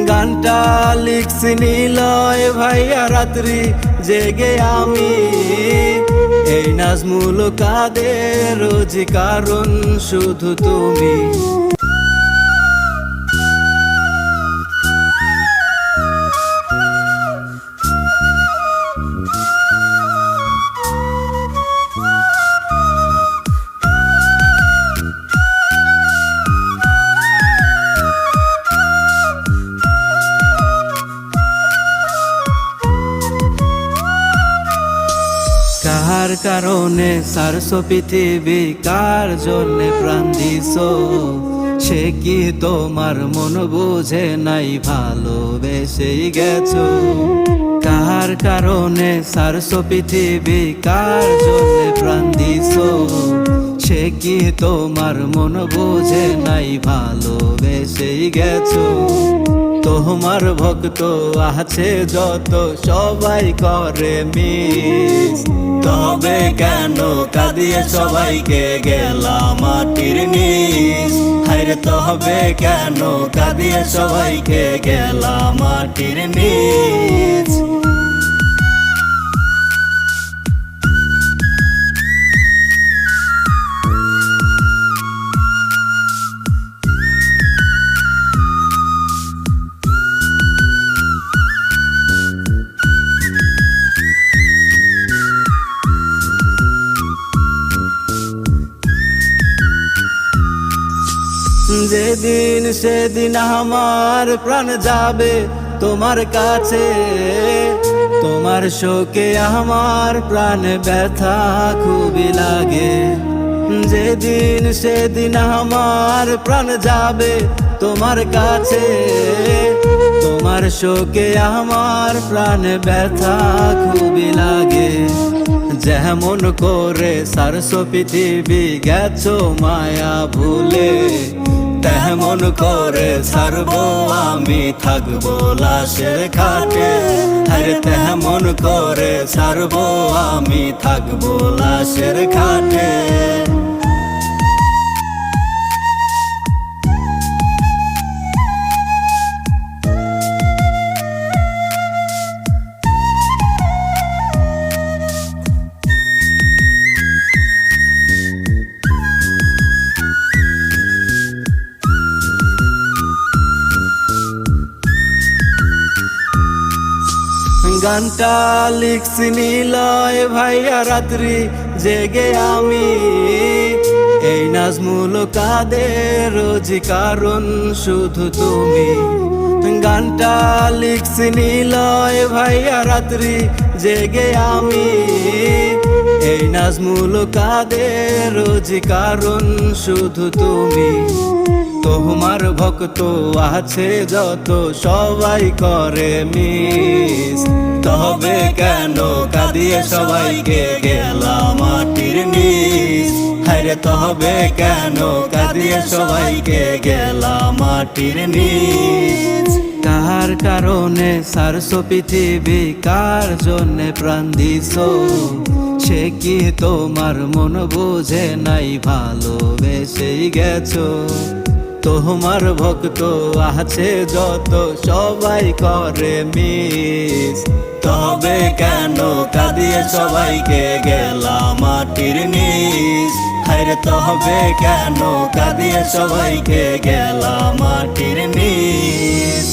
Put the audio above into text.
গানটা লিখছি নিলয় ভাইয়া রাত্রি জেগে আমি। এই নাজমুল কাদের রোজ কারণ শুধু তুমি। কার কারণে সারছো পৃথিবী, কার জন্যে প্রাণ দিছো, সে কি তোমার মন বুঝে নাই, ভালোবেসেই গেছো। কার কারণে সারছো পৃথিবী, কার জন্যে প্রাণ দিছো, সে কি তোমার মন বুঝে নাই, ভালোবেসেই গেছো। তোমার ভক্ত আছে যত সবাই করে মিস, তবে কেন কাঁদিয়ে সবাইকে গেলাম মাটির নিচ। হায়রে তবে কেন কাঁদিয়ে সবাইকে গেলাম মাটির নিচ। যেদিন সেদিন আমার প্রাণ যাবে তোমার কাছে, তোমার শোকে আমার প্রাণ ব্যথা খুবই লাগে। যেদিন সেদিন আমার প্রাণ যাবে তোমার কাছে, তোমার শোকে আমার প্রাণ ব্যথা খুবই লাগে। যেমন করে সারছো পৃথিবী গেছো মায়া ভুলে, তেমন করে ছাড়বো আমি থাকবো লাশের খাটে। আরে তেমন করে ছাড়বো আমি থাকবো লাশের খাটে। গানটা লিখছি নিলয় ভাইয়া রাত্রি জেগে আমি। এই নাজমুল কাদের রোজ কারণ শুধু তুমি। গানটা লিখছি নিলয় ভাইয়া রাত্রি জেগে আমি। এই নাজমুল কাদের রোজ কারণ শুধু তুমি। তোমার ভক্ত আছে যত সবাই করে মিস, তবে কেন কাঁদিয়ে সবাইকে গেলাম মাটির নিচ। হায়রে তবে কেন কাঁদিয়ে সবাইকে গেলাম মাটির নিচ। কার কারণে সারছো পৃথিবী, কার জন্যে প্রাণ দিছো, সে কি তোমার মন বুঝে নাই, ভালোবেসেই গেছো। তোমার ভক্ত আছে যত সবাই করে মিস, তবে কেন কাঁদিয়ে সবাইকে গেলাম মাটির নিচ। হায়রে তবে কেন কাঁদিয়ে সবাইকে গেলাম মাটির নিচ।